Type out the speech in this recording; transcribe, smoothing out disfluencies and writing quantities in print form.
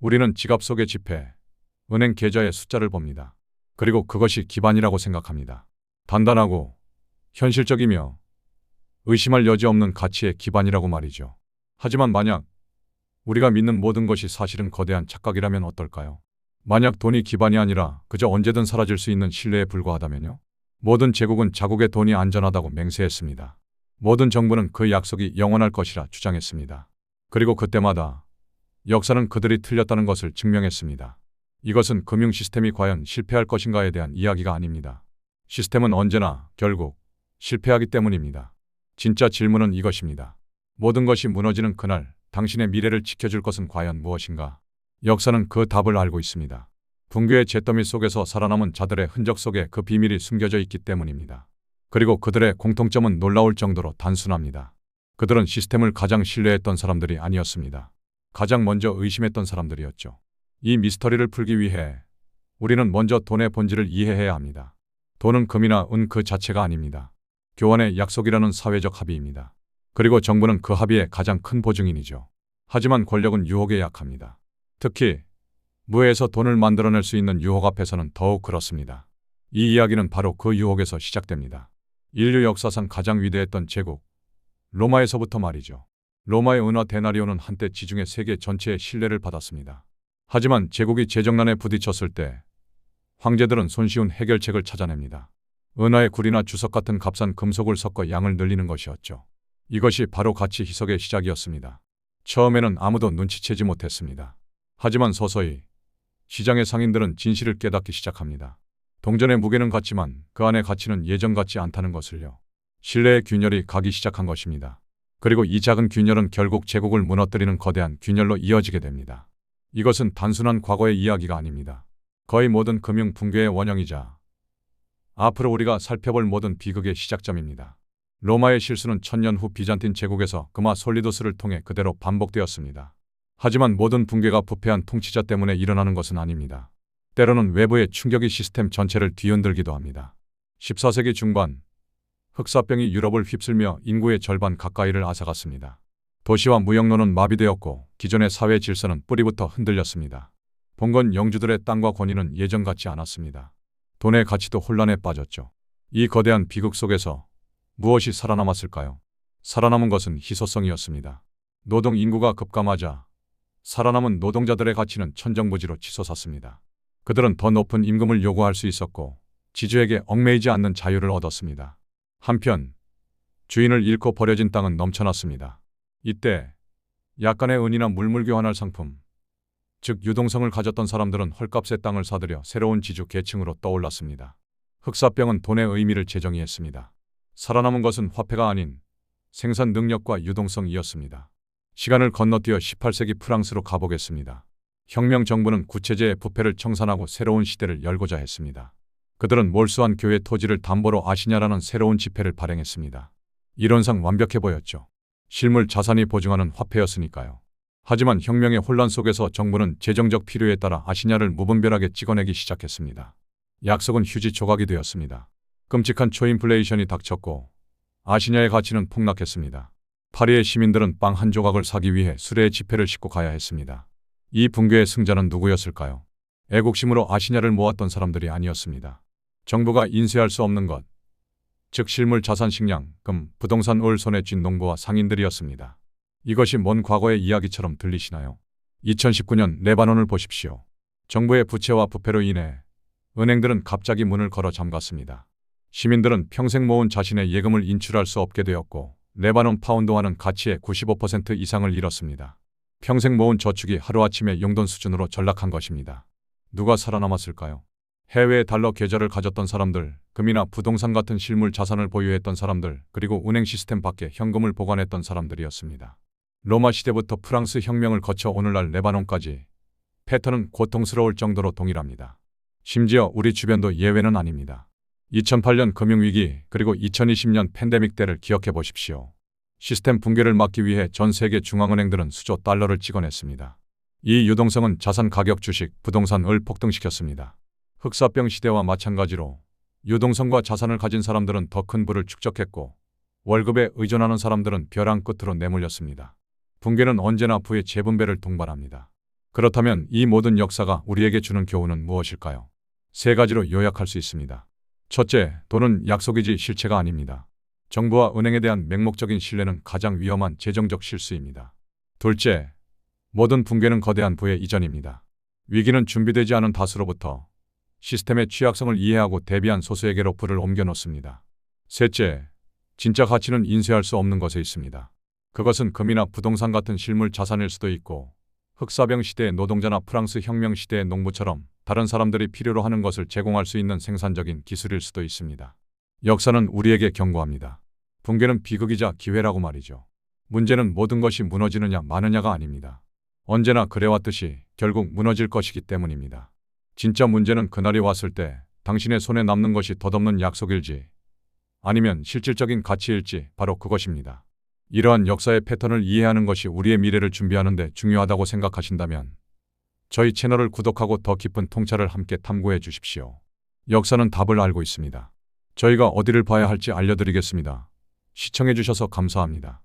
우리는 지갑 속의 지폐, 은행 계좌의 숫자를 봅니다. 그리고 그것이 기반이라고 생각합니다. 단단하고 현실적이며 의심할 여지 없는 가치의 기반이라고 말이죠. 하지만 만약 우리가 믿는 모든 것이 사실은 거대한 착각이라면 어떨까요? 만약 돈이 기반이 아니라 그저 언제든 사라질 수 있는 신뢰에 불과하다면요? 모든 제국은 자국의 돈이 안전하다고 맹세했습니다. 모든 정부는 그 약속이 영원할 것이라 주장했습니다. 그리고 그때마다 역사는 그들이 틀렸다는 것을 증명했습니다. 이것은 금융 시스템이 과연 실패할 것인가에 대한 이야기가 아닙니다. 시스템은 언제나 결국 실패하기 때문입니다. 진짜 질문은 이것입니다. 모든 것이 무너지는 그날 당신의 미래를 지켜줄 것은 과연 무엇인가? 역사는 그 답을 알고 있습니다. 붕괴의 잿더미 속에서 살아남은 자들의 흔적 속에 그 비밀이 숨겨져 있기 때문입니다. 그리고 그들의 공통점은 놀라울 정도로 단순합니다. 그들은 시스템을 가장 신뢰했던 사람들이 아니었습니다. 가장 먼저 의심했던 사람들이었죠. 이 미스터리를 풀기 위해 우리는 먼저 돈의 본질을 이해해야 합니다. 돈은 금이나 은 그 자체가 아닙니다. 교환의 약속이라는 사회적 합의입니다. 그리고 정부는 그 합의의 가장 큰 보증인이죠. 하지만 권력은 유혹에 약합니다. 특히 무에서 돈을 만들어낼 수 있는 유혹 앞에서는 더욱 그렇습니다. 이 이야기는 바로 그 유혹에서 시작됩니다. 인류 역사상 가장 위대했던 제국, 로마에서부터 말이죠. 로마의 은화 데나리오는 한때 지중해 세계 전체의 신뢰를 받았습니다. 하지만 제국이 재정난에 부딪혔을 때 황제들은 손쉬운 해결책을 찾아냅니다. 은하에 굴이나 주석 같은 값싼 금속을 섞어 양을 늘리는 것이었죠. 이것이 바로 가치 희석의 시작이었습니다. 처음에는 아무도 눈치채지 못했습니다. 하지만 서서히 시장의 상인들은 진실을 깨닫기 시작합니다. 동전의 무게는 같지만 그 안의 가치는 예전 같지 않다는 것을요. 신뢰의 균열이 가기 시작한 것입니다. 그리고 이 작은 균열은 결국 제국을 무너뜨리는 거대한 균열로 이어지게 됩니다. 이것은 단순한 과거의 이야기가 아닙니다. 거의 모든 금융 붕괴의 원형이자 앞으로 우리가 살펴볼 모든 비극의 시작점입니다. 로마의 실수는 1000년 후 비잔틴 제국에서 금화 솔리도스를 통해 그대로 반복되었습니다. 하지만 모든 붕괴가 부패한 통치자 때문에 일어나는 것은 아닙니다. 때로는 외부의 충격이 시스템 전체를 뒤흔들기도 합니다. 14세기 중반, 흑사병이 유럽을 휩쓸며 인구의 절반 가까이를 앗아갔습니다. 도시와 무역로는 마비되었고 기존의 사회 질서는 뿌리부터 흔들렸습니다. 봉건 영주들의 땅과 권위는 예전 같지 않았습니다. 돈의 가치도 혼란에 빠졌죠. 이 거대한 비극 속에서 무엇이 살아남았을까요? 살아남은 것은 희소성이었습니다. 노동 인구가 급감하자 살아남은 노동자들의 가치는 천정부지로 치솟았습니다. 그들은 더 높은 임금을 요구할 수 있었고 지주에게 얽매이지 않는 자유를 얻었습니다. 한편 주인을 잃고 버려진 땅은 넘쳐났습니다. 이때 약간의 은이나 물물 교환할 상품, 즉 유동성을 가졌던 사람들은 헐값의 땅을 사들여 새로운 지주 계층으로 떠올랐습니다. 흑사병은 돈의 의미를 재정의했습니다. 살아남은 것은 화폐가 아닌 생산 능력과 유동성이었습니다. 시간을 건너뛰어 18세기 프랑스로 가보겠습니다. 혁명 정부는 구체제의 부패를 청산하고 새로운 시대를 열고자 했습니다. 그들은 몰수한 교회 토지를 담보로 아시냐라는 새로운 지폐를 발행했습니다. 이론상 완벽해 보였죠. 실물 자산이 보증하는 화폐였으니까요. 하지만 혁명의 혼란 속에서 정부는 재정적 필요에 따라 아시냐를 무분별하게 찍어내기 시작했습니다. 약속은 휴지 조각이 되었습니다. 끔찍한 초인플레이션이 닥쳤고 아시냐의 가치는 폭락했습니다. 파리의 시민들은 빵 한 조각을 사기 위해 수레에 지폐를 싣고 가야 했습니다. 이 붕괴의 승자는 누구였을까요? 애국심으로 아시냐를 모았던 사람들이 아니었습니다. 정부가 인쇄할 수 없는 것, 즉 실물 자산 식량, 금, 부동산 을 손에 쥔 농부와 상인들이었습니다. 이것이 먼 과거의 이야기처럼 들리시나요? 2019년 레바논을 보십시오. 정부의 부채와 부패로 인해 은행들은 갑자기 문을 걸어 잠갔습니다. 시민들은 평생 모은 자신의 예금을 인출할 수 없게 되었고 레바논 파운드화는 가치의 95% 이상을 잃었습니다. 평생 모은 저축이 하루아침에 용돈 수준으로 전락한 것입니다. 누가 살아남았을까요? 해외에 달러 계좌를 가졌던 사람들, 금이나 부동산 같은 실물 자산을 보유했던 사람들, 그리고 은행 시스템 밖에 현금을 보관했던 사람들이었습니다. 로마 시대부터 프랑스 혁명을 거쳐 오늘날 레바논까지 패턴은 고통스러울 정도로 동일합니다. 심지어 우리 주변도 예외는 아닙니다. 2008년 금융위기 그리고 2020년 팬데믹 때를 기억해 보십시오. 시스템 붕괴를 막기 위해 전 세계 중앙은행들은 수조 달러를 찍어냈습니다. 이 유동성은 자산 가격, 주식, 부동산을 폭등시켰습니다. 흑사병 시대와 마찬가지로 유동성과 자산을 가진 사람들은 더 큰 부를 축적했고 월급에 의존하는 사람들은 벼랑 끝으로 내몰렸습니다. 붕괴는 언제나 부의 재분배를 동반합니다. 그렇다면 이 모든 역사가 우리에게 주는 교훈은 무엇일까요? 세 가지로 요약할 수 있습니다. 첫째, 돈은 약속이지 실체가 아닙니다. 정부와 은행에 대한 맹목적인 신뢰는 가장 위험한 재정적 실수입니다. 둘째, 모든 붕괴는 거대한 부의 이전입니다. 위기는 준비되지 않은 다수로부터 시스템의 취약성을 이해하고 대비한 소수에게로 불을 옮겨놓습니다. 셋째, 진짜 가치는 인쇄할 수 없는 것에 있습니다. 그것은 금이나 부동산 같은 실물 자산일 수도 있고 흑사병 시대의 노동자나 프랑스 혁명 시대의 농부처럼 다른 사람들이 필요로 하는 것을 제공할 수 있는 생산적인 기술일 수도 있습니다. 역사는 우리에게 경고합니다. 붕괴는 비극이자 기회라고 말이죠. 문제는 모든 것이 무너지느냐 마느냐가 아닙니다. 언제나 그래왔듯이 결국 무너질 것이기 때문입니다. 진짜 문제는 그날이 왔을 때 당신의 손에 남는 것이 덧없는 약속일지 아니면 실질적인 가치일지 바로 그것입니다. 이러한 역사의 패턴을 이해하는 것이 우리의 미래를 준비하는 데 중요하다고 생각하신다면 저희 채널을 구독하고 더 깊은 통찰을 함께 탐구해 주십시오. 역사는 답을 알고 있습니다. 저희가 어디를 봐야 할지 알려드리겠습니다. 시청해 주셔서 감사합니다.